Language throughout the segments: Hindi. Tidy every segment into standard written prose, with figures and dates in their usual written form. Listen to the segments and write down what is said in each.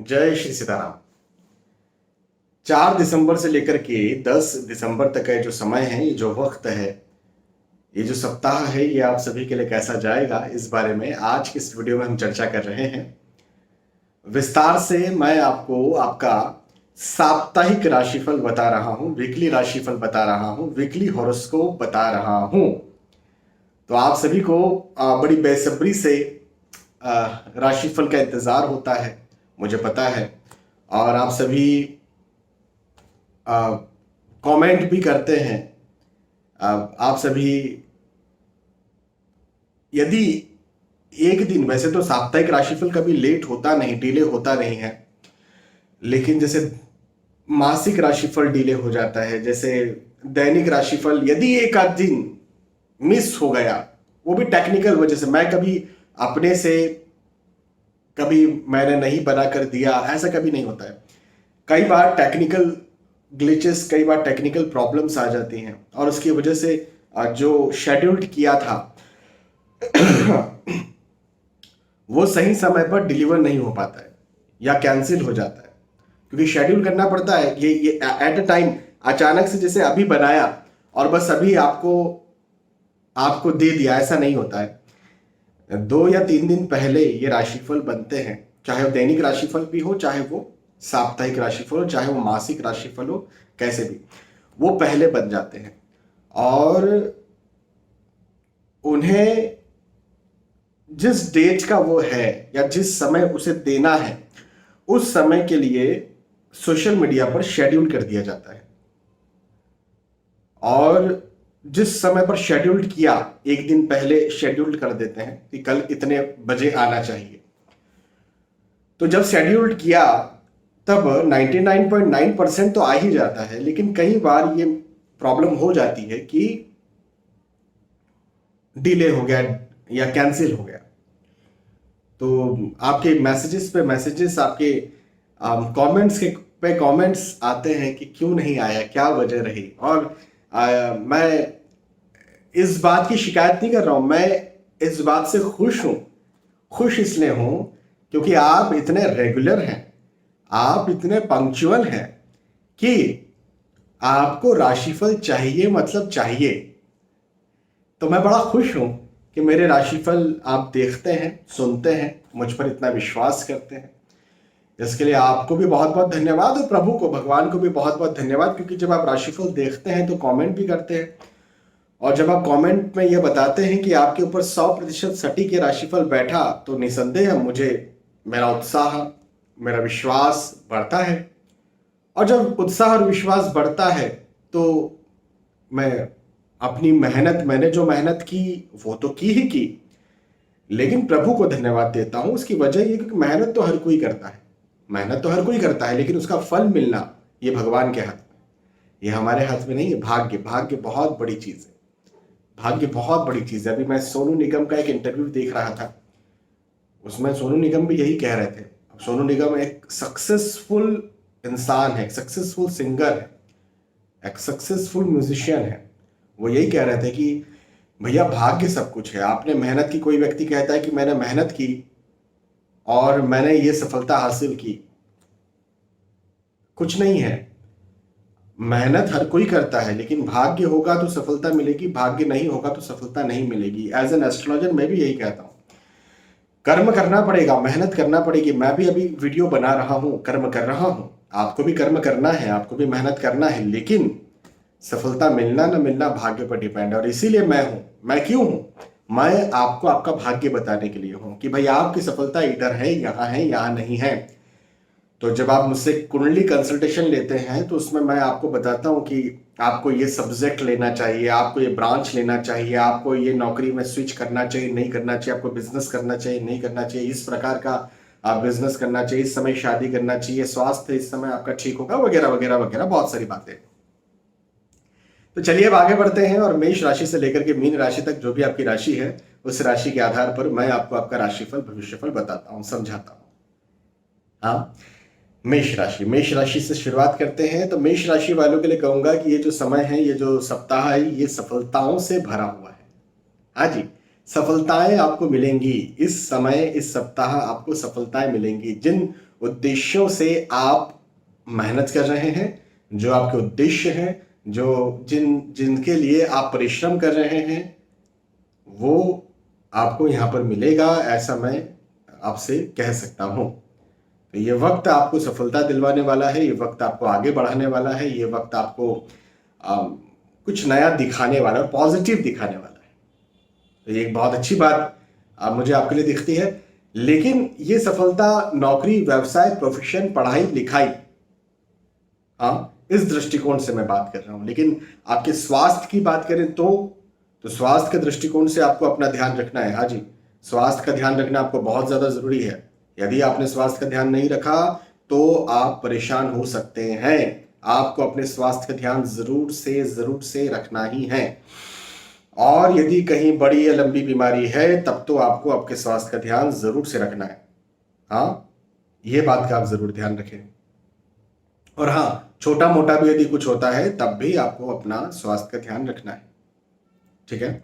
जय श्री सीताराम। 4 दिसंबर से लेकर के 10 दिसंबर तक का ये जो समय है, ये जो वक्त है, ये जो सप्ताह है, ये आप सभी के लिए कैसा जाएगा, इस बारे में आज की इस वीडियो में हम चर्चा कर रहे हैं। विस्तार से मैं आपको आपका साप्ताहिक राशिफल बता रहा हूं, वीकली राशिफल बता रहा हूं, वीकली हॉरोस्कोप बता रहा हूं। तो आप सभी को बड़ी बेसब्री से राशिफल का इंतजार होता है, मुझे पता है। और आप सभी कमेंट भी करते हैं। आप सभी यदि एक दिन, वैसे तो साप्ताहिक राशिफल कभी लेट होता नहीं, डिले होता नहीं है, लेकिन जैसे मासिक राशिफल डिले हो जाता है, जैसे दैनिक राशिफल यदि एक आध दिन मिस हो गया, वो भी टेक्निकल वजह से, मैं कभी अपने से कभी मैंने नहीं बना कर दिया, ऐसा कभी नहीं होता है। कई बार टेक्निकल ग्लिचेस, कई बार टेक्निकल प्रॉब्लम्स आ जाती हैं और उसकी वजह से जो शेड्यूल्ड किया था वो सही समय पर डिलीवर नहीं हो पाता है या कैंसिल हो जाता है, क्योंकि शेड्यूल करना पड़ता है। ये एट अ टाइम अचानक से जैसे अभी बनाया और बस अभी आपको दे दिया, ऐसा नहीं होता है। 2 या 3 दिन पहले ये राशिफल बनते हैं, चाहे वो दैनिक राशिफल भी हो, चाहे वो साप्ताहिक राशिफल हो, चाहे वो मासिक राशिफल हो, कैसे भी वो पहले बन जाते हैं। और उन्हें जिस डेट का वो है या जिस समय उसे देना है, उस समय के लिए सोशल मीडिया पर शेड्यूल कर दिया जाता है। और जिस समय पर शेड्यूल्ड किया, एक दिन पहले शेड्यूल्ड कर देते हैं कि कल इतने बजे आना चाहिए। तो जब शेड्यूल्ड किया तब 99.9% तो आ ही जाता है, लेकिन कई बार ये प्रॉब्लम हो जाती है कि डिले हो गया या कैंसिल हो गया। तो आपके मैसेजेस पे मैसेजेस, आपके कमेंट्स पे कमेंट्स आते हैं कि क्यों नहीं आया, क्या वजह रही। और मैं इस बात की शिकायत नहीं कर रहा हूं, मैं इस बात से खुश हूं। खुश इसलिए हूं क्योंकि आप इतने रेगुलर हैं, आप इतने पंक्चुअल हैं कि आपको राशिफल चाहिए, मतलब चाहिए। तो मैं बड़ा खुश हूं कि मेरे राशिफल आप देखते हैं, सुनते हैं, मुझ पर इतना विश्वास करते हैं। इसके लिए आपको भी बहुत बहुत धन्यवाद और प्रभु को, भगवान को भी बहुत बहुत धन्यवाद, क्योंकि जब आप राशिफल देखते हैं तो कमेंट भी करते हैं। और जब आप कमेंट में ये बताते हैं कि आपके ऊपर 100% सटीक ये राशिफल बैठा, तो निसंदेह मुझे मेरा उत्साह, मेरा विश्वास बढ़ता है। और जब उत्साह और विश्वास बढ़ता है तो मैं अपनी मेहनत, मैंने जो मेहनत की वो तो की ही की, लेकिन प्रभु को धन्यवाद देता हूं। उसकी वजह ये कि मेहनत तो हर कोई करता है, मेहनत तो हर कोई करता है, लेकिन उसका फल मिलना ये भगवान के हाथ में, ये हमारे हाथ में नहीं है। भाग्य, भाग्य बहुत बड़ी चीज है, भाग्य बहुत बड़ी चीज है। अभी मैं सोनू निगम का एक इंटरव्यू देख रहा था, उसमें सोनू निगम भी यही कह रहे थे। सोनू निगम एक सक्सेसफुल इंसान है, एक सक्सेसफुल सिंगर है, एक सक्सेसफुल म्यूजिशियन है। वो यही कह रहे थे कि भैया भाग्य सब कुछ है, आपने मेहनत की। कोई व्यक्ति कहता है कि मैंने मेहनत की और मैंने ये सफलता हासिल की, कुछ नहीं है। मेहनत हर कोई करता है, लेकिन भाग्य होगा तो सफलता मिलेगी, भाग्य नहीं होगा तो सफलता नहीं मिलेगी। एज एन एस्ट्रोलॉजर मैं भी यही कहता हूं, कर्म करना पड़ेगा, मेहनत करना पड़ेगी। मैं भी अभी वीडियो बना रहा हूं, कर्म कर रहा हूं, आपको भी कर्म करना है, आपको भी मेहनत करना है, लेकिन सफलता मिलना ना मिलना भाग्य पर डिपेंड है। और इसीलिए मैं हूं, मैं क्यों हूं, मैं आपको आपका भाग्य बताने के लिए हूं कि भाई आपकी सफलता इधर है, यहां नहीं है। तो जब आप मुझसे कुंडली कंसल्टेशन लेते हैं तो उसमें मैं आपको बताता हूं कि आपको ये सब्जेक्ट लेना चाहिए, आपको ये ब्रांच लेना चाहिए, आपको ये नौकरी में स्विच करना चाहिए, नहीं करना चाहिए, आपको बिजनेस करना चाहिए, नहीं करना चाहिए, इस प्रकार का आप बिजनेस करना चाहिए, इस समय शादी करना चाहिए, स्वास्थ्य इस समय आपका ठीक होगा, वगैरह वगैरह वगैरह, बहुत सारी बातें। तो चलिए अब आगे बढ़ते हैं और मेष राशि से लेकर के मीन राशि तक जो भी आपकी राशि है, उस राशि के आधार पर मैं आपको आपका राशिफल, भविष्यफल बताता हूं, समझाता हूं। हाँ, मेष राशि, मेष राशि से शुरुआत करते हैं। तो मेष राशि वालों के लिए कहूंगा कि ये जो समय है, ये जो सप्ताह है, ये सफलताओं से भरा हुआ है। हाँ जी, सफलताएं आपको मिलेंगी इस समय, इस सप्ताह आपको सफलताएं मिलेंगी। जिन उद्देश्यों से आप मेहनत कर रहे हैं, जो आपके उद्देश्य हैं, जो जिनके लिए आप परिश्रम कर रहे हैं, वो आपको यहाँ पर मिलेगा, ऐसा मैं आपसे कह सकता हूँ। तो ये वक्त आपको सफलता दिलवाने वाला है, ये वक्त आपको आगे बढ़ाने वाला है, ये वक्त आपको कुछ नया दिखाने वाला है, पॉजिटिव दिखाने वाला है। तो ये एक बहुत अच्छी बात मुझे आपके लिए दिखती है। लेकिन ये सफलता नौकरी, व्यवसाय, प्रोफेशन, पढ़ाई लिखाई, हाँ, इस दृष्टिकोण से मैं बात कर रहा हूं। लेकिन आपके स्वास्थ्य की बात करें तो स्वास्थ्य के दृष्टिकोण से आपको अपना ध्यान रखना है। हाँ जी, स्वास्थ्य का ध्यान रखना आपको बहुत ज्यादा जरूरी है। यदि आपने स्वास्थ्य का ध्यान नहीं रखा तो आप परेशान हो सकते हैं। आपको अपने स्वास्थ्य का ध्यान जरूर से रखना ही है। और यदि कहीं बड़ी या लंबी बीमारी है तब तो आपको आपके स्वास्थ्य का ध्यान जरूर से रखना है। हाँ, ये बात का आप जरूर ध्यान रखें। और हाँ, छोटा मोटा भी यदि कुछ होता है तब भी आपको अपना स्वास्थ्य का ध्यान रखना है। ठीक है,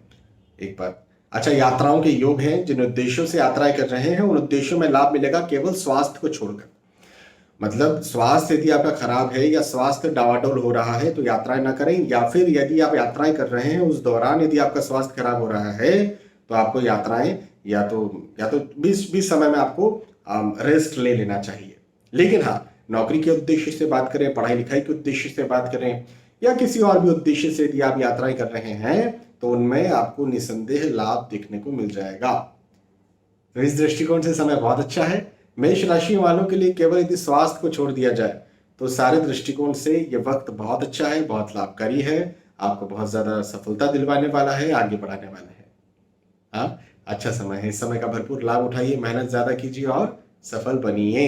एक बात। अच्छा, यात्राओं के योग हैं। जिन उद्देश्यों से यात्राएं कर रहे हैं उन उद्देश्यों में लाभ मिलेगा केवल स्वास्थ्य को छोड़कर। मतलब स्वास्थ्य यदि आपका खराब है या स्वास्थ्य डावाडोल हो रहा है तो यात्राएं ना करें, या फिर यदि आप यात्राएं कर रहे हैं उस दौरान यदि आपका स्वास्थ्य खराब हो रहा है तो आपको यात्राएं या तो बीच समय में आपको रेस्ट ले लेना चाहिए। लेकिन हाँ, नौकरी के उद्देश्य से बात करें, पढ़ाई लिखाई के उद्देश्य से बात करें, या किसी और भी उद्देश्य से यदि आप यात्राएं कर रहे हैं तो उनमें आपको निसंदेह लाभ देखने को मिल जाएगा। तो इस दृष्टिकोण से समय बहुत अच्छा है। मेष राशि वालों के लिए केवल यदि स्वास्थ्य को छोड़ दिया जाए तो सारे दृष्टिकोण से ये वक्त बहुत अच्छा है, बहुत लाभकारी है, आपको बहुत ज्यादा सफलता दिलवाने वाला है, आगे बढ़ाने वाला है। हाँ, अच्छा समय है। इस समय का भरपूर लाभ उठाइए, मेहनत ज्यादा कीजिए और सफल बनिए।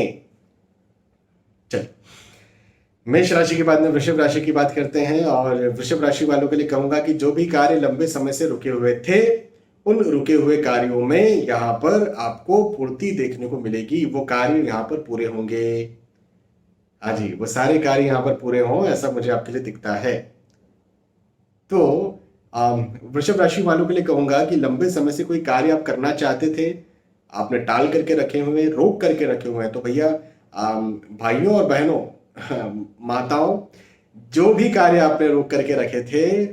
चलिए, मेष राशि के बाद में वृषभ राशि की बात करते हैं। और वृषभ राशि वालों के लिए कहूंगा कि जो भी कार्य लंबे समय से रुके हुए थे उन रुके हुए कार्यों में यहाँ पर आपको पूर्ति देखने को मिलेगी। वो कार्य यहाँ पर पूरे होंगे। हाँ जी, वो सारे कार्य यहाँ पर पूरे हों, ऐसा मुझे आपके लिए दिखता है। तो वृषभ राशि वालों के लिए कहूंगा कि लंबे समय से कोई कार्य आप करना चाहते थे, आपने टाल करके रखे हुए, रोक करके रखे हुए हैं, तो भैया भाइयों और बहनों, माताओं, जो भी कार्य आपने रोक करके रखे थे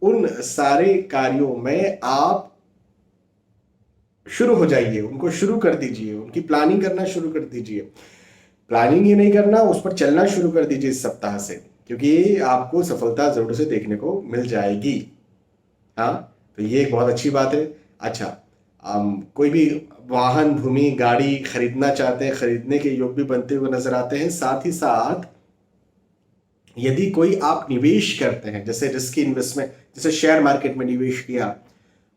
उन सारे कार्यों में आप शुरू हो जाइए, उनको शुरू कर दीजिए, उनकी प्लानिंग करना शुरू कर दीजिए। प्लानिंग ही नहीं करना, उस पर चलना शुरू कर दीजिए इस सप्ताह से, क्योंकि आपको सफलता जरूर से देखने को मिल जाएगी। हाँ, तो ये एक बहुत अच्छी बात है। अच्छा, कोई भी वाहन, भूमि, गाड़ी खरीदना चाहते हैं, खरीदने के योग भी बनते हुए नजर आते हैं। साथ ही साथ यदि कोई आप निवेश करते हैं, जैसे रिस्की इन्वेस्टमेंट, जैसे शेयर मार्केट में निवेश किया,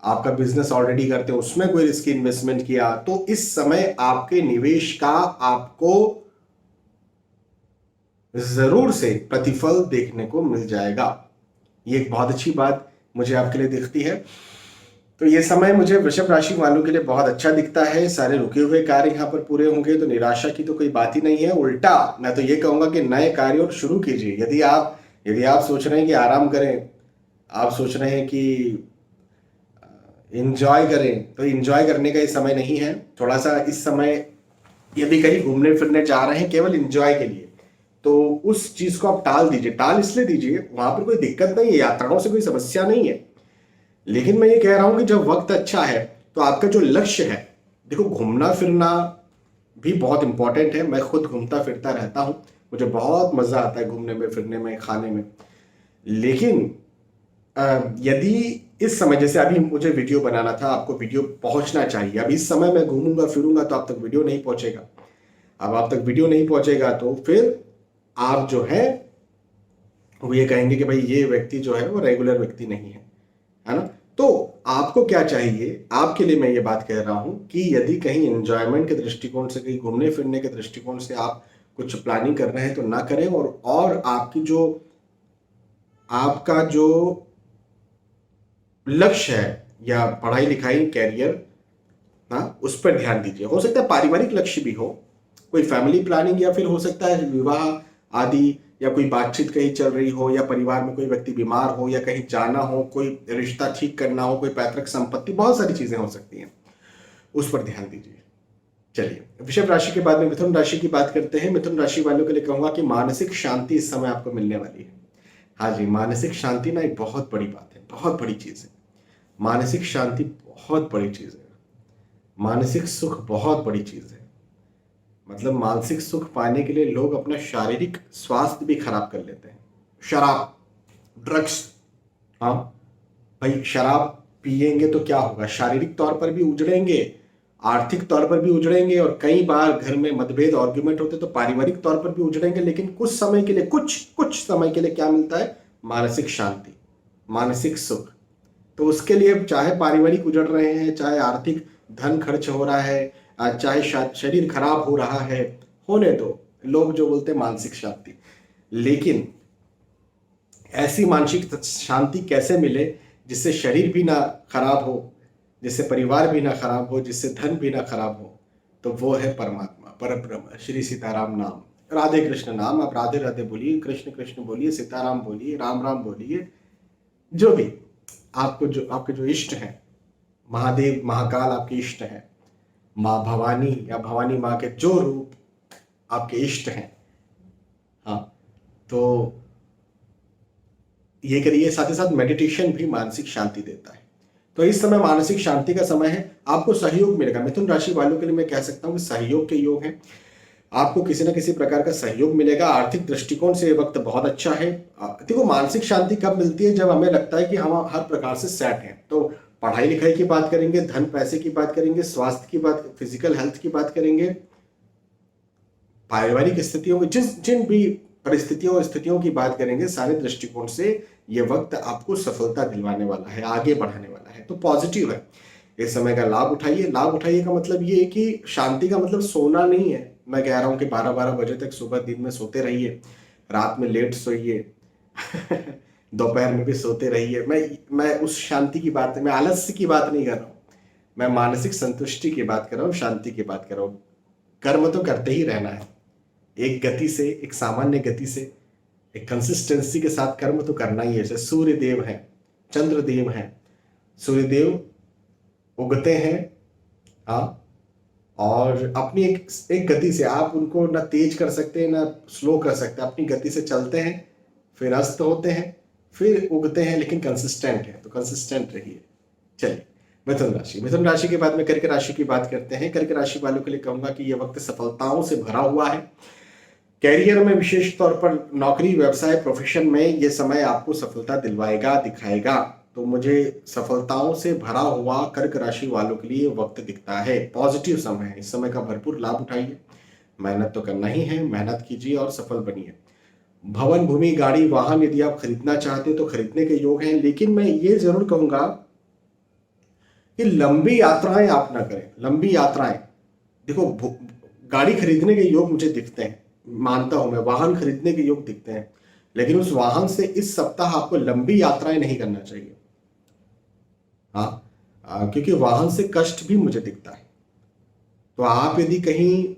आपका बिजनेस ऑलरेडी करते हो उसमें कोई रिस्की इन्वेस्टमेंट किया, तो इस समय आपके निवेश का आपको जरूर से प्रतिफल देखने को मिल जाएगा। ये एक बहुत अच्छी बात मुझे आपके लिए दिखती है। तो ये समय मुझे वृषभ राशि वालों के लिए बहुत अच्छा दिखता है। सारे रुके हुए कार्य यहाँ पर पूरे होंगे, तो निराशा की तो कोई बात ही नहीं है। उल्टा मैं तो ये कहूंगा कि नए कार्य और शुरू कीजिए। यदि आप सोच रहे हैं कि आराम करें, आप सोच रहे हैं कि इंजॉय करें, तो इंजॉय करने का ये समय नहीं है। थोड़ा सा इस समय यदि कहीं घूमने फिरने जा रहे हैं केवल इंजॉय के लिए, तो उस चीज को आप टाल दीजिए। टाल इसलिए दीजिए, वहां पर कोई दिक्कत नहीं है, यात्राओं से कोई समस्या नहीं है। लेकिन मैं ये कह रहा हूं कि जब वक्त अच्छा है तो आपका जो लक्ष्य है, देखो घूमना फिरना भी बहुत इंपॉर्टेंट है। मैं खुद घूमता फिरता रहता हूं, मुझे बहुत मजा आता है घूमने में, फिरने में, खाने में। लेकिन यदि इस समय, जैसे अभी मुझे वीडियो बनाना था, आपको वीडियो पहुंचना चाहिए, अब इस समय मैं घूमूंगा फिरूंगा तो आप तक वीडियो नहीं पहुंचेगा। अब आप तक वीडियो नहीं पहुंचेगा तो फिर आप जो है वो ये कहेंगे कि भाई ये व्यक्ति जो है वो रेगुलर व्यक्ति नहीं है ना। तो आपको क्या चाहिए, आपके लिए मैं ये बात कह रहा हूं कि यदि कहीं एंजॉयमेंट के दृष्टिकोण से, कहीं घूमने फिरने के दृष्टिकोण से आप कुछ प्लानिंग कर रहे हैं तो ना करें। और आपका जो लक्ष्य है या पढ़ाई लिखाई, कैरियर, हाँ, उस पर ध्यान दीजिए। हो सकता है पारिवारिक लक्ष्य भी हो, कोई फैमिली प्लानिंग, या फिर हो सकता है विवाह आदि, या कोई बातचीत कहीं चल रही हो, या परिवार में कोई व्यक्ति बीमार हो, या कहीं जाना हो, कोई रिश्ता ठीक करना हो, कोई पैतृक संपत्ति, बहुत सारी चीजें हो सकती हैं, उस पर ध्यान दीजिए। चलिए, वृषभ राशि के बाद में मिथुन राशि की बात करते हैं। मिथुन राशि वालों के लिए कहूंगा कि मानसिक शांति इस समय आपको मिलने वाली है। हाँ जी, मानसिक शांति ना एक बहुत बड़ी बात है, बहुत बड़ी चीज है। मानसिक शांति बहुत बड़ी चीज है। मानसिक सुख बहुत बड़ी चीज है। मतलब मानसिक सुख पाने के लिए लोग अपना शारीरिक स्वास्थ्य भी खराब कर लेते हैं। शराब, ड्रग्स, हाँ भाई, शराब पिएंगे तो क्या होगा? शारीरिक तौर पर भी उजड़ेंगे, आर्थिक तौर पर भी उजड़ेंगे, और कई बार घर में मतभेद, आर्ग्यूमेंट होते तो पारिवारिक तौर पर भी उजड़ेंगे। लेकिन कुछ समय के लिए, कुछ समय के लिए क्या मिलता है? मानसिक शांति, मानसिक सुख। तो उसके लिए चाहे पारिवारिक उजड़ रहे हैं, चाहे आर्थिक धन खर्च हो रहा है, चाहे शरीर खराब हो रहा है, होने दो। लोग जो बोलते हैं मानसिक शांति, लेकिन ऐसी मानसिक शांति कैसे मिले जिससे शरीर भी ना खराब हो, जिससे परिवार भी ना खराब हो, जिससे धन भी ना खराब हो? तो वो है परमात्मा, परब्रह्म, श्री सीताराम नाम, राधे कृष्ण नाम। आप राधे राधे बोलिए, कृष्ण कृष्ण बोलिए, सीताराम बोलिए, राम राम बोलिए, जो भी आपको, जो आपके जो इष्ट हैं, महादेव महाकाल आपके इष्ट हैं, माँ भवानी या भवानी माँ के जो रूप आपके इष्ट हैं, हाँ, तो ये करिए। साथ ही साथ मेडिटेशन भी मानसिक शांति देता है। तो इस समय मानसिक शांति का समय है, आपको सहयोग मिलेगा। मिथुन राशि वालों के लिए मैं कह सकता हूँ कि सहयोग के योग हैं, आपको किसी न किसी प्रकार का सहयोग मिलेगा। आर्थिक दृष्टिकोण से ये वक्त बहुत अच्छा है। देखो, मानसिक शांति कब मिलती है? जब हमें लगता है कि हम हर प्रकार से सेट हैं। तो पढ़ाई लिखाई की बात करेंगे, धन पैसे की बात करेंगे, स्वास्थ्य की बात, फिजिकल हेल्थ की बात करेंगे, पारिवारिक स्थितियों में जिन भी परिस्थितियों और स्थितियों की बात करेंगे, सारे दृष्टिकोण से ये वक्त आपको सफलता दिलवाने वाला है, आगे बढ़ाने वाला है। तो पॉजिटिव है, इस समय का लाभ उठाइए। लाभ उठाइए का मतलब ये है कि शांति का मतलब सोना नहीं है। मैं कह रहा हूं कि 12-12 बजे तक सुबह दिन में सोते रहिए, रात में लेट सोइए, दोपहर में भी सोते रहिए। मैं उस शांति की बात, मैं आलस्य की बात नहीं कर रहा हूं, मैं मानसिक संतुष्टि की बात कर रहा हूँ, शांति की बात कर रहा हूँ। कर्म तो करते ही रहना है, एक गति से, एक सामान्य गति से, एक कंसिस्टेंसी के साथ कर्म तो करना ही है। जैसे सूर्य देव हैं, चंद्र देव हैं, सूर्य देव उगते हैं, हाँ, और अपनी एक गति से, आप उनको ना तेज कर सकते हैं ना स्लो कर सकते, अपनी गति से चलते हैं, फिर अस्त होते हैं, फिर उगते हैं, लेकिन कंसिस्टेंट है। तो कंसिस्टेंट रहिए। चलिए, मिथुन राशि के बाद में कर्क राशि की बात करते हैं। कर्क राशि वालों के लिए कहूंगा कि यह वक्त सफलताओं से भरा हुआ है। कैरियर में, विशेष तौर पर नौकरी, व्यवसाय, प्रोफेशन में यह समय आपको सफलता दिलवाएगा, दिखाएगा। तो मुझे सफलताओं से भरा हुआ कर्क राशि वालों के लिए वक्त दिखता है, पॉजिटिव समय है। इस समय का भरपूर लाभ उठाइए। मेहनत तो करना ही है, मेहनत कीजिए और सफल बनिए। भवन, भूमि, गाड़ी, वाहन यदि आप खरीदना चाहते हैं तो खरीदने के योग हैं। लेकिन मैं ये जरूर कहूंगा कि लंबी यात्राएं आप ना करें। लंबी यात्राएं, देखो, गाड़ी खरीदने के योग मुझे दिखते हैं, मानता हूं मैं, वाहन खरीदने के योग दिखते हैं, लेकिन उस वाहन से इस सप्ताह आपको लंबी यात्राएं नहीं करना चाहिए। हाँ, क्योंकि वाहन से कष्ट भी मुझे दिखता है। तो आप यदि कहीं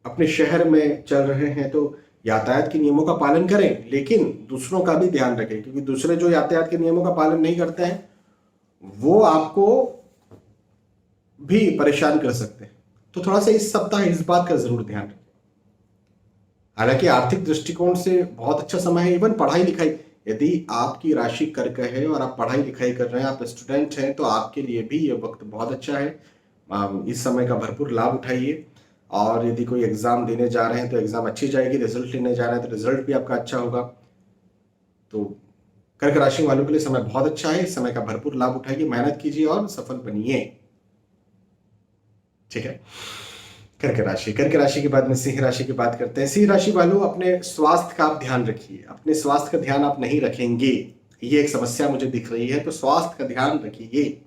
अपने शहर में चल रहे हैं तो यातायात के नियमों का पालन करें, लेकिन दूसरों का भी ध्यान रखें, क्योंकि दूसरे जो यातायात के नियमों का पालन नहीं करते हैं वो आपको भी परेशान कर सकते हैं। तो थोड़ा सा इस सप्ताह इस बात का जरूर ध्यान रखें। हालांकि आर्थिक दृष्टिकोण से बहुत अच्छा समय है। इवन पढ़ाई लिखाई, यदि आपकी राशि कर्क है और आप पढ़ाई लिखाई कर रहे हैं, आप स्टूडेंट हैं, तो आपके लिए भी ये वक्त बहुत अच्छा है। इस समय का भरपूर लाभ उठाइए। और यदि कोई एग्जाम देने जा रहे हैं तो एग्जाम अच्छी जाएगी, रिजल्ट लेने जा रहे हैं तो रिजल्ट भी आपका अच्छा होगा। तो कर्क राशि वालों के लिए समय बहुत अच्छा है। इस समय का भरपूर लाभ उठाइए, मेहनत कीजिए और सफल बनिए। ठीक है, कर्क राशि के बाद में सिंह राशि की बात करते हैं। सिंह राशि वालों, अपने स्वास्थ्य का आप ध्यान रखिए। अपने स्वास्थ्य का ध्यान आप नहीं रखेंगे, ये एक समस्या मुझे दिख रही है, तो स्वास्थ्य का ध्यान रखिए।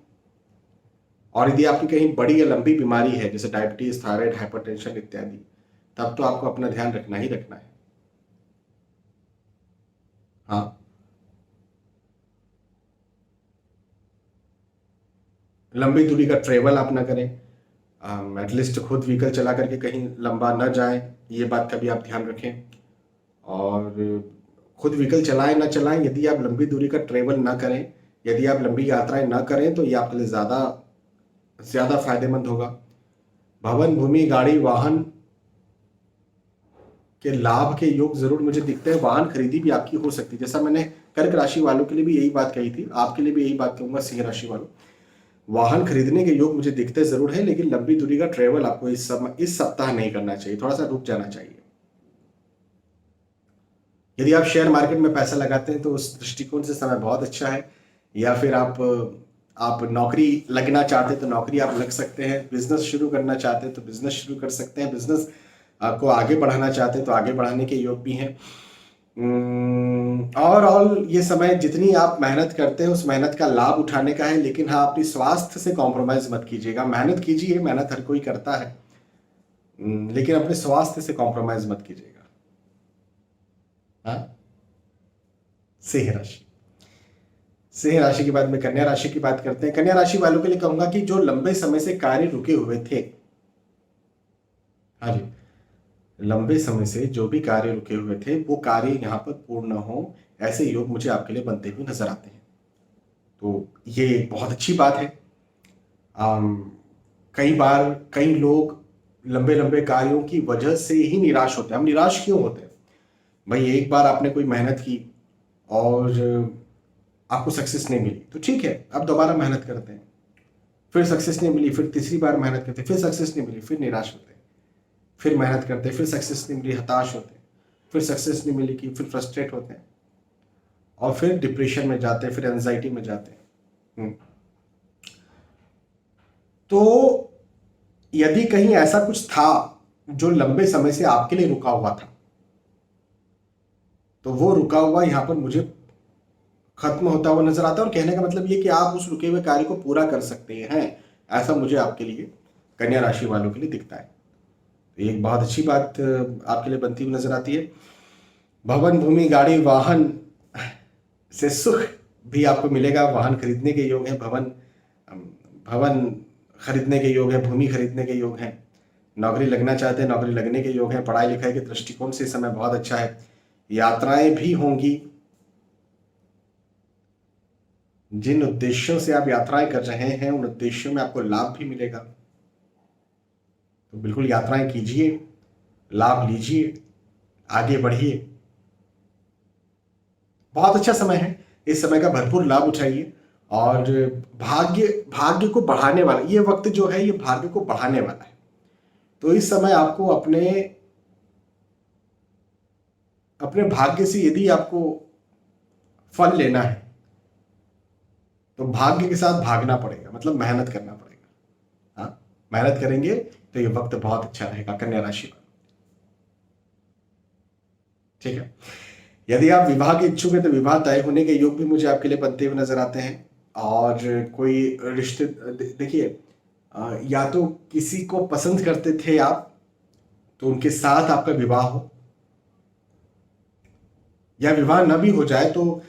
और यदि आपकी कहीं बड़ी या लंबी बीमारी है, जैसे डायबिटीज, थायराइड, हाइपरटेंशन इत्यादि, तब तो आपको अपना ध्यान रखना ही रखना है। हाँ, लंबी दूरी का ट्रेवल आप ना करें, एटलीस्ट खुद व्हीकल चला करके कहीं लंबा न जाएं, ये बात का भी आप ध्यान रखें। और खुद व्हीकल चलाएं ना चलाएं, यदि आप लंबी दूरी का ट्रेवल ना करें, यदि आप लंबी यात्राएं ना करें, तो ये आपके लिए ज़्यादा ज्यादा फायदेमंद होगा। भवन, भूमि, गाड़ी, वाहन के लाभ के योग जरूर मुझे दिखते हैं। वाहन खरीदी भी आपकी हो सकती है, जैसा मैंने कर्क राशि वालों के लिए भी यही बात कही थी, आपके लिए भी यही बात कहूंगा सिंह राशि वालों। वाहन खरीदने के योग मुझे दिखते जरूर है, लेकिन लंबी दूरी का ट्रेवल आपको इस सप्ताह नहीं करना चाहिए, थोड़ा सा रुक जाना चाहिए। यदि आप शेयर मार्केट में पैसा लगाते हैं तो उस दृष्टिकोण से समय बहुत अच्छा है। या फिर आप नौकरी लगना चाहते हैं तो नौकरी आप लग सकते हैं। बिजनेस शुरू करना चाहते हैं तो बिजनेस शुरू कर सकते हैं। बिजनेस को आगे बढ़ाना चाहते हैं तो आगे बढ़ाने के योग भी हैं। ओवरऑल ये समय जितनी आप मेहनत करते हैं उस मेहनत का लाभ उठाने का है, लेकिन हाँ, अपनी स्वास्थ्य से कॉम्प्रोमाइज मत कीजिएगा। मेहनत कीजिए, मेहनत हर कोई करता है, लेकिन अपने स्वास्थ्य से कॉम्प्रोमाइज मत कीजिएगा। हाँ, सिंह राशि। सिंह राशि के बाद में कन्या राशि की बात करते हैं। कन्या राशि वालों के लिए कहूंगा कि जो लंबे समय से कार्य रुके हुए थे, हाँ जी, लंबे समय से जो भी कार्य रुके हुए थे वो कार्य यहाँ पर पूर्ण हो, ऐसे योग मुझे आपके लिए बनते हुए नजर आते हैं। तो ये बहुत अच्छी बात है। आम, कई बार कई लोग लंबे लंबे कार्यों की वजह से ही निराश होते हैं। हम निराश क्यों होते हैं भाई? एक बार आपने कोई मेहनत की और आपको सक्सेस नहीं मिली तो ठीक है, आप दोबारा मेहनत करते हैं, फिर सक्सेस नहीं मिली, फिर तीसरी बार मेहनत करते हैं, फिर सक्सेस नहीं मिली, फिर निराश होते हैं, फिर मेहनत करते हैं, फिर सक्सेस नहीं मिली, हताश होते हैं, फिर सक्सेस नहीं मिली कि फिर फ्रस्ट्रेट होते हैं और फिर डिप्रेशन में जाते हैं, फिर एंजाइटी में जाते हैं। तो यदि कहीं ऐसा कुछ था जो लंबे समय से आपके लिए रुका हुआ था, तो वो रुका हुआ यहां पर मुझे खत्म होता हुआ नजर आता है। और कहने का मतलब ये कि आप उस रुके हुए कार्य को पूरा कर सकते हैं, ऐसा मुझे आपके लिए कन्या राशि वालों के लिए दिखता है। तो एक बहुत अच्छी बात आपके लिए बनती हुई नजर आती है। भवन, भूमि, गाड़ी, वाहन से सुख भी आपको मिलेगा। वाहन खरीदने के योग है, भवन खरीदने के योग है, भूमि खरीदने के योग है। नौकरी लगना चाहते हैं, नौकरी लगने के योग है। पढ़ाई लिखाई के दृष्टिकोण से समय बहुत अच्छा है। यात्राएं भी होंगी। जिन उद्देश्यों से आप यात्राएं कर रहे हैं उन उद्देश्यों में आपको लाभ भी मिलेगा। तो बिल्कुल यात्राएं कीजिए, लाभ लीजिए, आगे बढ़िए। बहुत अच्छा समय है, इस समय का भरपूर लाभ उठाइए। और भाग्य भाग्य को बढ़ाने वाला ये वक्त जो है, ये भाग्य को बढ़ाने वाला है। तो इस समय आपको अपने अपने भाग्य से यदि आपको फल लेना है तो भाग्य के साथ भागना पड़ेगा, मतलब मेहनत करना पड़ेगा। हाँ, मेहनत करेंगे तो ये वक्त बहुत अच्छा रहेगा कन्या राशि का। ठीक है। यदि आप विवाह के इच्छुक हैं तो विवाह तय होने के योग भी मुझे आपके लिए बनते हुए नजर आते हैं। और कोई रिश्ते देखिए, या तो किसी को पसंद करते थे आप तो उनके साथ आपका विवाह हो, या विवाह न भी हो जाए तो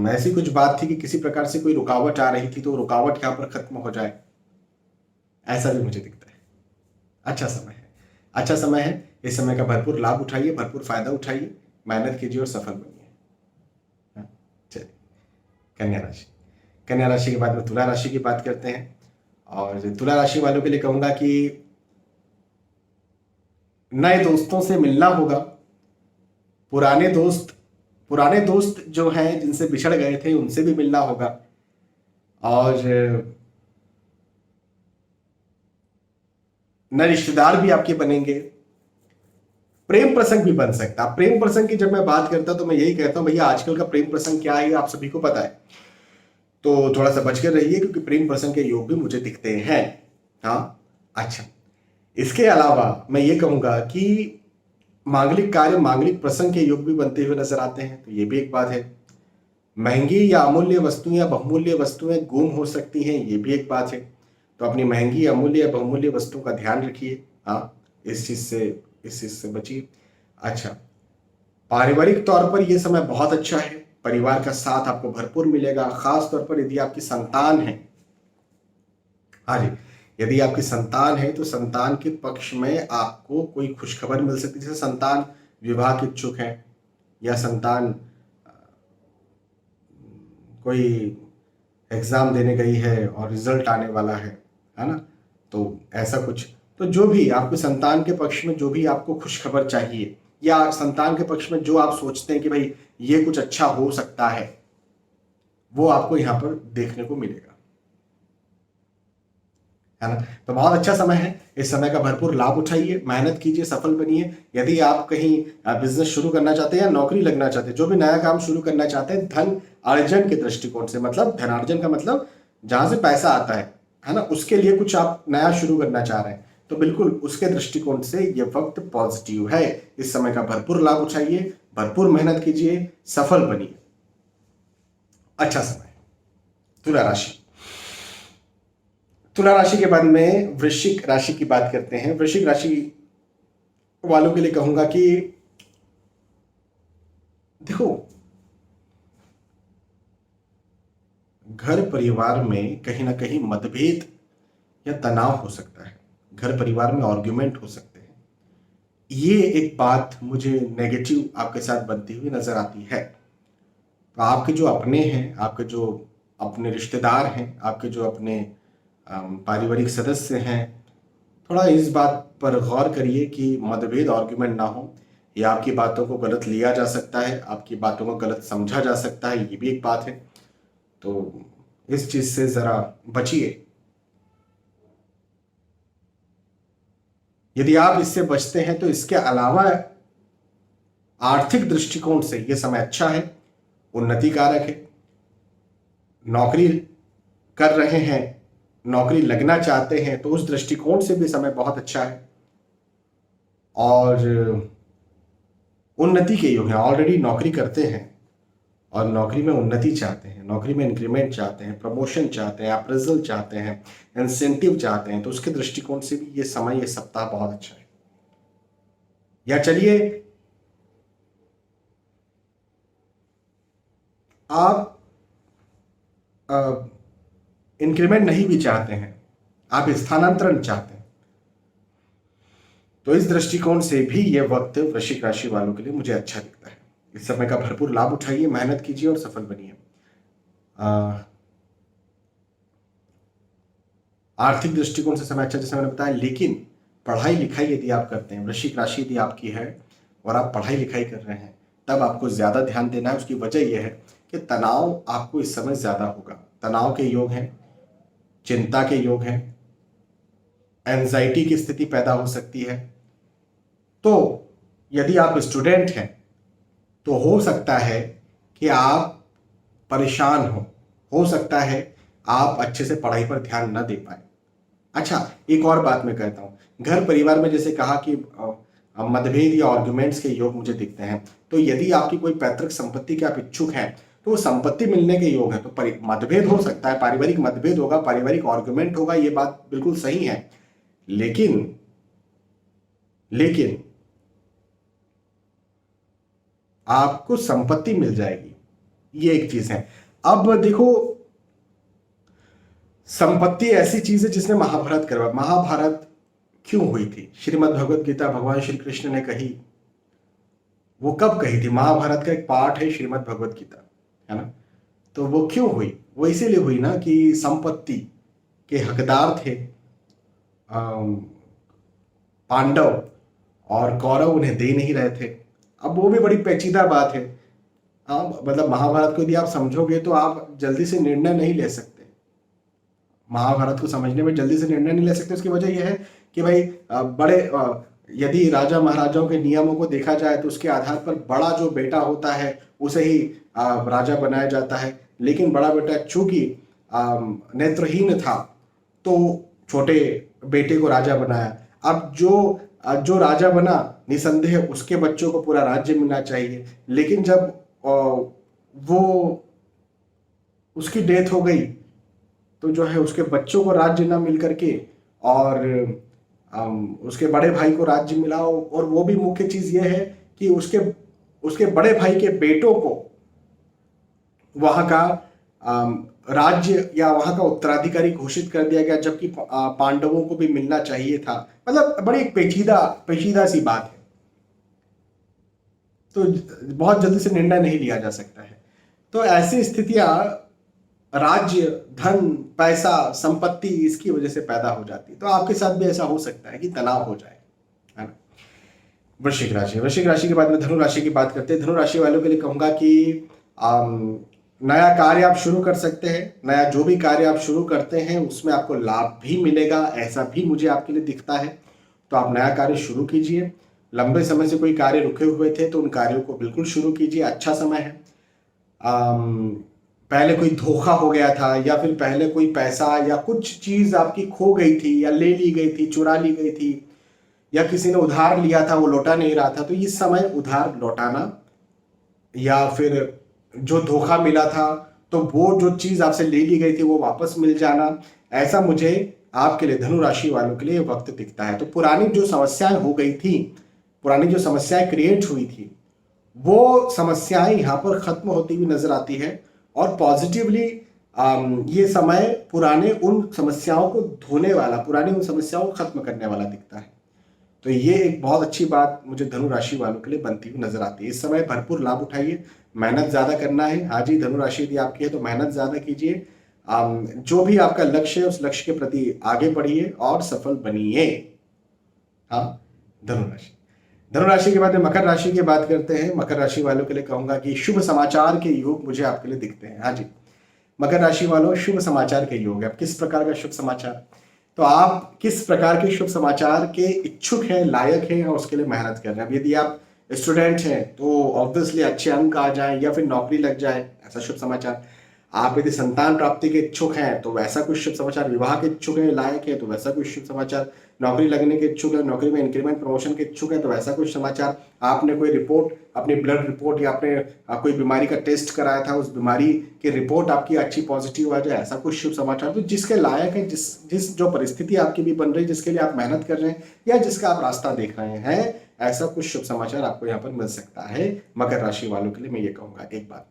ऐसी कुछ बात थी कि किसी प्रकार से कोई रुकावट आ रही थी तो रुकावट यहाँ पर खत्म हो जाए, ऐसा भी मुझे दिखता है। अच्छा समय है, अच्छा समय है। इस समय का भरपूर लाभ उठाइए, भरपूर फायदा उठाइए, मेहनत कीजिए और सफल बनिए। हाँ, चलिए, कन्या राशि। कन्या राशि के बाद में तुला राशि की बात करते हैं। और तुला राशि वालों के लिए कहूंगा कि नए दोस्तों से मिलना होगा। पुराने दोस्त पुराने दोस्त जो हैं जिनसे बिछड़ गए थे उनसे भी मिलना होगा। और नए रिश्तेदार भी आपके बनेंगे। प्रेम प्रसंग भी बन सकता है। प्रेम प्रसंग की जब मैं बात करता हूं तो मैं यही कहता हूं, भैया आजकल का प्रेम प्रसंग क्या है आप सभी को पता है, तो थोड़ा सा बचकर रहिए क्योंकि प्रेम प्रसंग के योग भी मुझे दिखते हैं। हाँ, अच्छा, इसके अलावा मैं ये कहूंगा कि मांगलिक कार्य, मांगलिक प्रसंग के योग भी बनते हुए नजर आते हैं, तो ये भी एक बात है। महंगी या अमूल्य वस्तुएं या बहुमूल्य वस्तुएं गुम हो सकती हैं, ये भी एक बात है। तो अपनी महंगी, अमूल्य या बहुमूल्य वस्तुओं का ध्यान रखिए। हाँ, इस चीज से बचिए। अच्छा, पारिवारिक तौर पर यह समय बहुत अच्छा है। परिवार का साथ आपको भरपूर मिलेगा, खास तौर पर यदि आपकी संतान है। हाँ जी, यदि आपकी संतान है तो संतान के पक्ष में आपको कोई खुशखबर मिल सकती है। जैसे संतान विवाह के इच्छुक है, या संतान कोई एग्जाम देने गई है और रिजल्ट आने वाला है ना, तो ऐसा कुछ, तो जो भी आपको संतान के पक्ष में जो भी आपको खुशखबर चाहिए, या संतान के पक्ष में जो आप सोचते हैं कि भाई ये कुछ अच्छा हो सकता है, वो आपको यहाँ पर देखने को मिलेगा, है ना। तो बहुत अच्छा समय है, इस समय का भरपूर लाभ उठाइए, मेहनत कीजिए, सफल बनिए। यदि आप कहीं बिजनेस शुरू करना चाहते हैं या नौकरी लगना चाहते हैं, जो भी नया काम शुरू करना चाहते हैं धन अर्जन के दृष्टिकोण से, मतलब धनार्जन का मतलब जहां से पैसा आता है ना, उसके लिए कुछ आप नया शुरू करना चाह रहे हैं, तो बिल्कुल उसके दृष्टिकोण से ये वक्त पॉजिटिव है। इस समय का भरपूर लाभ उठाइए, भरपूर मेहनत कीजिए, सफल बनिए। अच्छा समय। तुला राशि। तुला राशि के बाद में वृश्चिक राशि की बात करते हैं। वृश्चिक राशि वालों के लिए कहूंगा कि देखो, घर परिवार में कहीं ना कहीं मतभेद या तनाव हो सकता है, घर परिवार में आर्ग्यूमेंट हो सकते हैं। ये एक बात मुझे नेगेटिव आपके साथ बनती हुई नजर आती है। तो आपके जो अपने हैं, आपके जो अपने रिश्तेदार हैं, आपके जो अपने पारिवारिक सदस्य हैं, थोड़ा इस बात पर गौर करिए कि मतभेद आर्ग्यूमेंट ना हो, या आपकी बातों को गलत लिया जा सकता है, आपकी बातों को गलत समझा जा सकता है, ये भी एक बात है। तो इस चीज से जरा बचिए। यदि आप इससे बचते हैं तो इसके अलावा आर्थिक दृष्टिकोण से यह समय अच्छा है, उन्नति कारक है। नौकरी कर रहे हैं, नौकरी लगना चाहते हैं, तो उस दृष्टिकोण से भी समय बहुत अच्छा है। और उन्नति के योग हैं, ऑलरेडी नौकरी करते हैं और नौकरी में उन्नति चाहते हैं, नौकरी में इंक्रीमेंट चाहते हैं, प्रमोशन चाहते हैं, अप्रेजल चाहते हैं, इंसेंटिव चाहते हैं, तो उसके दृष्टिकोण से भी ये समय, ये सप्ताह बहुत अच्छा है। या चलिए, आप इंक्रीमेंट नहीं भी चाहते हैं, आप स्थानांतरण चाहते हैं, तो इस दृष्टिकोण से भी यह वक्त वृश्चिक राशि वालों के लिए मुझे अच्छा दिखता है। इस समय का भरपूर लाभ उठाइए, मेहनत कीजिए और सफल बनिए। आर्थिक दृष्टिकोण से समय अच्छा, जैसे मैंने बताया, लेकिन पढ़ाई लिखाई यदि आप करते हैं, वृश्चिक राशि यदि आपकी है और आप पढ़ाई लिखाई कर रहे हैं, तब आपको ज्यादा ध्यान देना है। उसकी वजह यह है कि तनाव आपको इस समय ज्यादा होगा। तनाव के योग हैं, चिंता के योग हैं, एंजाइटी की स्थिति पैदा हो सकती है। तो यदि आप स्टूडेंट हैं तो हो सकता है कि आप परेशान हो सकता है आप अच्छे से पढ़ाई पर ध्यान न दे पाए। अच्छा, एक और बात मैं कहता हूँ, घर परिवार में जैसे कहा कि मतभेद या आर्गुमेंट्स के योग मुझे दिखते हैं, तो यदि आपकी कोई पैतृक संपत्ति के आप इच्छुक हैं तो वो संपत्ति मिलने के योग है। तो मतभेद हो सकता है, पारिवारिक मतभेद होगा, पारिवारिक आर्गुमेंट होगा, ये बात बिल्कुल सही है। लेकिन लेकिन आपको संपत्ति मिल जाएगी, ये एक चीज है। अब देखो, संपत्ति ऐसी चीज है जिसने महाभारत करवाया। महाभारत क्यों हुई थी? श्रीमद् भगवत गीता भगवान श्री कृष्ण ने कही, वो कब कही थी? महाभारत का एक पार्ट है श्रीमद् भगवत गीता, है ना। तो वो क्यों हुई? वो इसीलिए हुई ना कि संपत्ति के हकदार थे पांडव, और कौरव उन्हें दे नहीं रहे थे। अब वो भी बड़ी पेचीदा बात है। हाँ, मतलब महाभारत को यदि आप समझोगे तो आप जल्दी से निर्णय नहीं ले सकते। महाभारत को समझने में जल्दी से निर्णय नहीं ले सकते। उसकी वजह यह है कि भाई बड़े यदि राजा महाराजाओं के नियमों को देखा जाए तो उसके आधार पर बड़ा जो बेटा होता है उसे ही राजा बनाया जाता है। लेकिन बड़ा बेटा चूंकि नेत्रहीन था तो छोटे बेटे को राजा बनाया। अब जो राजा बना, निसंदेह उसके बच्चों को पूरा राज्य मिलना चाहिए। लेकिन जब वो उसकी डेथ हो गई तो जो है उसके बच्चों को राज्य ना मिल करके और उसके बड़े भाई को राज्य मिला। और वो भी मुख्य चीज ये है कि उसके बड़े भाई के बेटों को वहां का राज्य या वहां का उत्तराधिकारी घोषित कर दिया गया, जबकि पांडवों को भी मिलना चाहिए था। मतलब बड़ी एक पेचीदा सी बात है। तो बहुत जल्दी से निर्णय नहीं लिया जा सकता है। तो ऐसी स्थितियां राज्य, धन, पैसा, संपत्ति इसकी वजह से पैदा हो जाती है। तो आपके साथ भी ऐसा हो सकता है कि तनाव हो जाए, है ना। वृश्चिक राशि के बाद में धनु राशि की बात करते हैं। धनु राशि वालों के लिए कहूंगा कि नया कार्य आप शुरू कर सकते हैं। नया जो भी कार्य आप शुरू करते हैं उसमें आपको लाभ भी मिलेगा, ऐसा भी मुझे आपके लिए दिखता है। तो आप नया कार्य शुरू कीजिए। लंबे समय से कोई कार्य रुके हुए थे तो उन कार्यों को बिल्कुल शुरू कीजिए, अच्छा समय है। पहले कोई धोखा हो गया था या फिर पहले कोई पैसा या कुछ चीज आपकी खो गई थी या ले ली गई थी, चुरा ली गई थी, या किसी ने उधार लिया था वो लौटा नहीं रहा था, तो इस समय उधार लौटाना या फिर जो धोखा मिला था तो वो जो चीज आपसे ले ली गई थी वो वापस मिल जाना, ऐसा मुझे आपके लिए धनु राशि वालों के लिए वक्त दिखता है। तो पुरानी जो समस्याएं हो गई थी, पुरानी जो समस्याएं क्रिएट हुई थी, वो समस्याएं यहाँ पर खत्म होती हुई नजर आती है और पॉजिटिवली ये समय पुराने उन समस्याओं को धोने वाला, पुरानी उन समस्याओं को खत्म करने वाला दिखता है। तो ये एक बहुत अच्छी बात मुझे धनु राशि वालों के लिए बनती हुई नजर आती है। इस समय भरपूर लाभ उठाइए, मेहनत ज्यादा करना है। हाँ जी, धनु राशि यदि आपकी है तो मेहनत ज्यादा कीजिए। जो भी आपका लक्ष्य है उस लक्ष्य के प्रति आगे बढ़िए और सफल बनिए। हाँ, धनु राशि के बाद में मकर राशि की बात करते हैं। मकर राशि वालों के लिए कहूंगा कि शुभ समाचार के योग मुझे आपके लिए दिखते हैं। हाँ जी, मकर राशि वालों, शुभ समाचार के योग है। अब किस प्रकार का शुभ समाचार, तो आप किस प्रकार के शुभ समाचार के इच्छुक हैं, लायक हैं और उसके लिए मेहनत कर रहे हैं। अब यदि आप स्टूडेंट हैं तो ऑब्वियसली अच्छे अंक आ जाए या फिर नौकरी लग जाए, ऐसा शुभ समाचार। आप यदि संतान प्राप्ति के इच्छुक हैं तो वैसा कुछ शुभ समाचार। विवाह के इच्छुक हैं, लायक है तो वैसा कुछ शुभ समाचार। नौकरी लगने के इच्छुक है, नौकरी में इंक्रीमेंट प्रमोशन के इच्छुक है तो वैसा कुछ समाचार। आपने कोई रिपोर्ट, अपनी ब्लड रिपोर्ट या आपने कोई बीमारी का टेस्ट कराया था, उस बीमारी की रिपोर्ट आपकी अच्छी पॉजिटिव आ जाए, ऐसा कुछ शुभ समाचार। तो जिसके लायक है, जिस जो परिस्थिति आपकी भी बन रही है, जिसके लिए आप मेहनत कर रहे हैं या जिसका आप रास्ता देख रहे हैं, ऐसा कुछ शुभ समाचार आपको यहाँ पर मिल सकता है मकर राशि वालों के लिए, मैं ये कहूंगा। एक बात।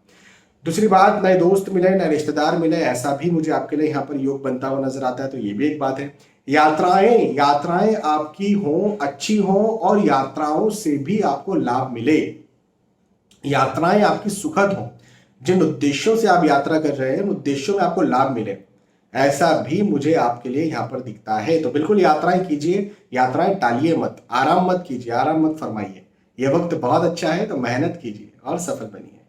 दूसरी बात, नए दोस्त मिले, नए रिश्तेदार मिले, ऐसा भी मुझे आपके लिए यहाँ पर योग बनता हुआ नजर आता है। तो ये भी एक बात है। यात्राएं आपकी हों, अच्छी हों और यात्राओं से भी आपको लाभ मिले। यात्राएं आपकी सुखद हों, जिन उद्देश्यों से आप यात्रा कर रहे हैं उन उद्देश्यों में आपको लाभ मिले, ऐसा भी मुझे आपके लिए यहाँ पर दिखता है। तो बिल्कुल यात्राएं कीजिए, यात्राएं टालिए मत, आराम मत कीजिए, आराम मत फरमाइए। यह वक्त बहुत अच्छा है, तो मेहनत कीजिए और सफल बनिए।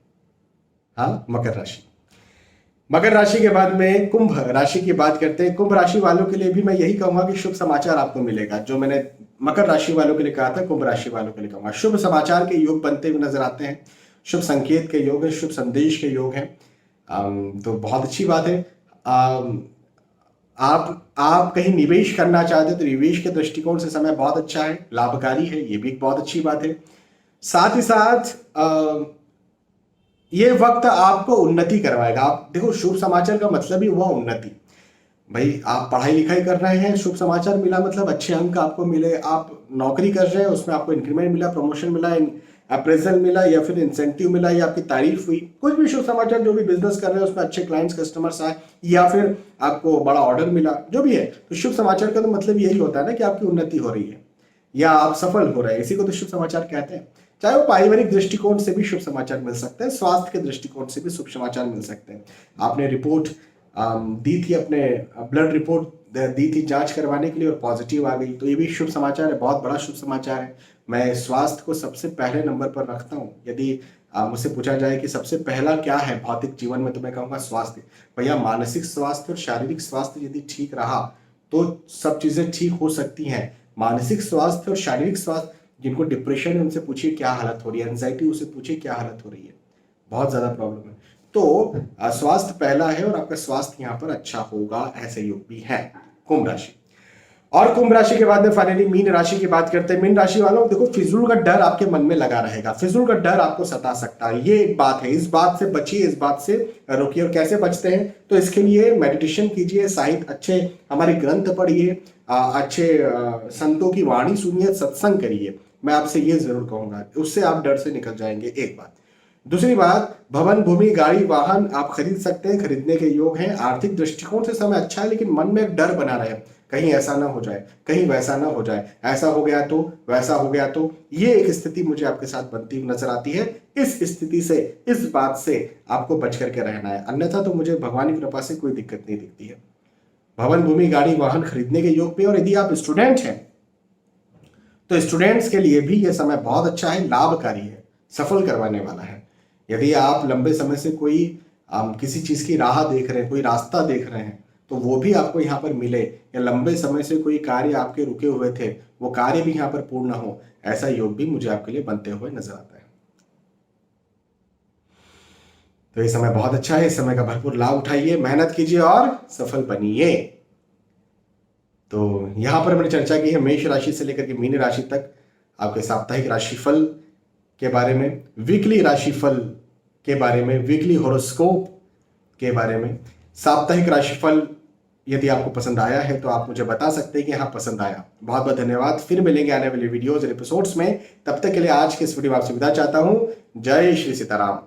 हाँ, मकर राशि के बाद में कुंभ राशि की बात करते हैं। कुंभ राशि वालों के लिए भी मैं यही कहूंगा कि शुभ समाचार आपको मिलेगा। जो मैंने मकर राशि वालों के लिए कहा था, कुंभ राशि वालों के लिए कहूंगा शुभ समाचार के योग बनते हुए नजर आते हैं। शुभ संकेत के योग है, शुभ संदेश के योग है। तो बहुत अच्छी बात है। आप कहीं निवेश करना चाहते हैं तो निवेश के दृष्टिकोण से समय बहुत अच्छा है, लाभकारी है, ये भी एक बहुत अच्छी बात है। साथ ही साथ ये वक्त आपको उन्नति करवाएगा। आप देखो, शुभ समाचार का मतलब ही हुआ उन्नति। भाई, आप पढ़ाई लिखाई कर रहे हैं, शुभ समाचार मिला मतलब अच्छे अंक आपको मिले। आप नौकरी कर रहे हैं, उसमें आपको इंक्रीमेंट मिला, प्रमोशन मिला, अप्रेजल मिला या फिर इंसेंटिव मिला या आपकी तारीफ हुई, कुछ भी शुभ समाचार। जो भी बिजनेस कर रहे हैं उसमें अच्छे क्लाइंट्स, कस्टमर्स आए या फिर आपको बड़ा ऑर्डर मिला, जो भी है। तो शुभ समाचार का तो मतलब यही होता है ना कि आपकी उन्नति हो रही है या आप सफल हो रहे हैं, इसी को तो शुभ समाचार कहते हैं। चाहे वो पारिवारिक दृष्टिकोण से भी शुभ समाचार मिल सकते हैं, स्वास्थ्य के दृष्टिकोण से भी शुभ समाचार मिल सकते हैं। आपने रिपोर्ट दी थी, अपने ब्लड रिपोर्ट दी थी जांच करवाने के लिए और पॉजिटिव आ गई, तो ये भी शुभ समाचार है, बहुत बड़ा शुभ समाचार है। मैं स्वास्थ्य को सबसे पहले नंबर पर रखता हूँ। यदि मुझसे पूछा जाए कि सबसे पहला क्या है भौतिक जीवन में, तो मैं कहूँगा स्वास्थ्य। भैया, मानसिक स्वास्थ्य और शारीरिक स्वास्थ्य यदि ठीक रहा तो सब चीजें ठीक हो सकती हैं। मानसिक स्वास्थ्य और शारीरिक स्वास्थ्य, जिनको डिप्रेशन है उनसे पूछिए क्या हालत हो रही है, एंजाइटी उसे पूछिए क्या हालत हो रही है, बहुत ज्यादा प्रॉब्लम है। तो स्वास्थ्य पहला है और आपका स्वास्थ्य यहाँ पर अच्छा होगा, ऐसे योग भी है। कुंभ राशि, और कुंभ राशि के बाद में फाइनली मीन राशि की बात करते हैं। मीन राशि वालों, देखो, फिजूल का डर आपके मन में लगा रहेगा, फिजूल का डर आपको सता सकता है, ये एक बात है। इस बात से बचिए, इस बात से रोकिए। और कैसे बचते हैं, तो इसके लिए मेडिटेशन कीजिए, साहित्य अच्छे हमारे ग्रंथ पढ़िए, अच्छे संतों की वाणी सुनिए, सत्संग करिए। मैं आपसे ये जरूर कहूंगा, उससे आप डर से निकल जाएंगे। एक बात। दूसरी बात, भवन, भूमि, गाड़ी, वाहन आप खरीद सकते हैं, खरीदने के योग हैं। आर्थिक दृष्टिकोण से समय अच्छा है, लेकिन मन में एक डर बना रहे, कहीं ऐसा ना हो जाए, कहीं वैसा ना हो जाए, ऐसा हो गया तो, वैसा हो गया तो। ये एक स्थिति मुझे आपके साथ बनती हुई नजर आती है। इस स्थिति से, इस बात से आपको बच करके रहना है, अन्यथा तो मुझे भगवान की कृपा से कोई दिक्कत नहीं दिखती है। भवन, भूमि, गाड़ी, वाहन खरीदने के योग पे। और यदि आप स्टूडेंट हैं तो स्टूडेंट्स के लिए भी यह समय बहुत अच्छा है, लाभकारी है, सफल करवाने वाला है। यदि आप लंबे समय से कोई किसी चीज की राह देख रहे हैं, कोई रास्ता देख रहे हैं, तो वो भी आपको यहाँ पर मिले, या लंबे समय से कोई कार्य आपके रुके हुए थे वो कार्य भी यहाँ पर पूर्ण हो, ऐसा योग भी मुझे आपके लिए बनते हुए नजर आता है। तो ये समय बहुत अच्छा है, इस समय का भरपूर लाभ उठाइए, मेहनत कीजिए और सफल बनिए। तो यहां पर मैंने चर्चा की है मेष राशि से लेकर के मीन राशि तक आपके साप्ताहिक राशिफल के बारे में, वीकली राशिफल के बारे में, वीकली हॉरोस्कोप के बारे में। साप्ताहिक राशिफल यदि आपको पसंद आया है तो आप मुझे बता सकते हैं कि हाँ पसंद आया। बहुत बहुत धन्यवाद। फिर मिलेंगे आने वाले वीडियोज और एपिसोड्स में। तब तक के लिए आज के इस वीडियो में आपसे विदा चाहता हूं। जय श्री सीताराम।